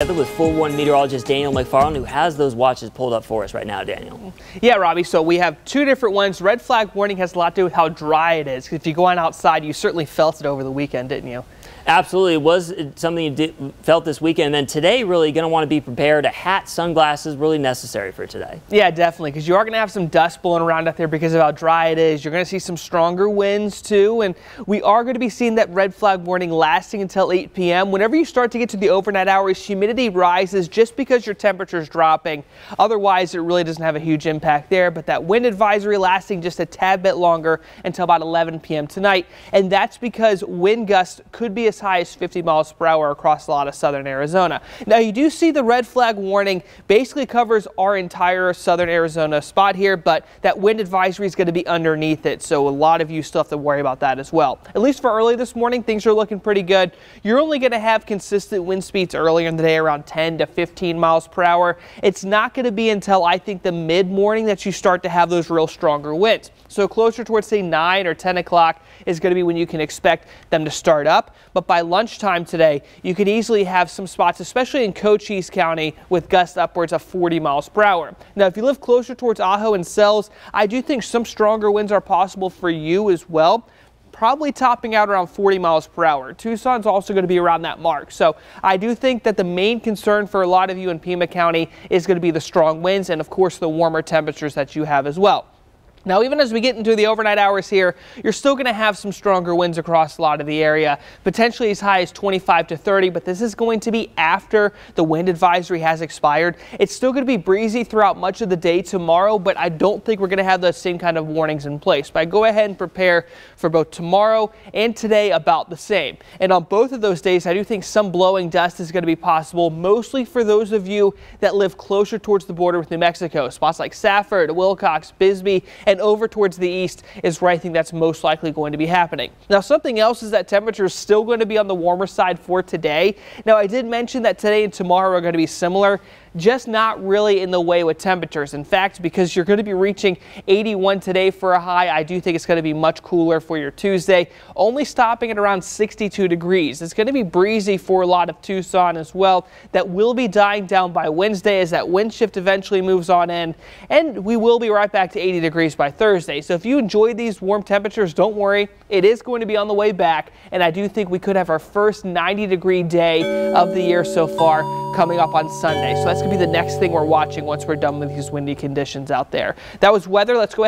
With Full One meteorologist Daniel McFarland, who has those watches pulled up for us right now. Daniel. Yeah, Robbie, so we have two different ones. Red flag warning has a lot to do with how dry it is. If you go on outside, you certainly felt it over the weekend, didn't you? Absolutely. It was something you felt this weekend. And then today, really going to want to be prepared. A hat, sunglasses, really necessary for today. Yeah, definitely, because you are going to have some dust blowing around out there because of how dry it is. You're going to see some stronger winds, too. And we are going to be seeing that red flag warning lasting until 8 p.m. Whenever you start to get to the overnight hours, humidity rises just because your temperature is dropping. Otherwise, it really doesn't have a huge impact there. But that wind advisory lasting just a tad bit longer until about 11 p.m. tonight. And that's because wind gusts could be as high as 50 miles per hour across a lot of southern Arizona. Now, you do see the red flag warning basically covers our entire southern Arizona spot here, but that wind advisory is going to be underneath it. So a lot of you still have to worry about that as well. At least for early this morning, things are looking pretty good. You're only going to have consistent wind speeds earlier in the day around 10 to 15 miles per hour. It's not going to be until I think the mid-morning that you start to have those real stronger winds. So closer towards say 9 or 10 o'clock is going to be when you can expect them to start up. But by lunchtime today, you could easily have some spots, especially in Cochise County, with gusts upwards of 40 miles per hour. Now, if you live closer towards Ajo and Sells, I do think some stronger winds are possible for you as well. Probably topping out around 40 miles per hour. Tucson's also going to be around that mark. So I do think that the main concern for a lot of you in Pima County is going to be the strong winds and, of course, the warmer temperatures that you have as well. Now, even as we get into the overnight hours here, you're still going to have some stronger winds across a lot of the area, potentially as high as 25 to 30, but this is going to be after the wind advisory has expired. It's still going to be breezy throughout much of the day tomorrow, but I don't think we're going to have those same kind of warnings in place. But I go ahead and prepare for both tomorrow and today about the same. And on both of those days, I do think some blowing dust is going to be possible, mostly for those of you that live closer towards the border with New Mexico. Spots like Safford, Wilcox, Bisbee, and over towards the east is where I think that's most likely going to be happening. Now, something else is that temperature is still going to be on the warmer side for today. Now, I did mention that today and tomorrow are going to be similar, just not really in the way with temperatures. In fact, because you're going to be reaching 81 today for a high, I do think it's going to be much cooler for your Tuesday, only stopping at around 62 degrees. It's going to be breezy for a lot of Tucson as well. That will be dying down by Wednesday as that wind shift eventually moves on in, and we will be right back to 80 degrees by Thursday. So if you enjoy these warm temperatures, don't worry, it is going to be on the way back, and I do think we could have our first 90-degree day of the year so far coming up on Sunday. So that's going to be the next thing we're watching once we're done with these windy conditions out there. That was weather. Let's go ahead.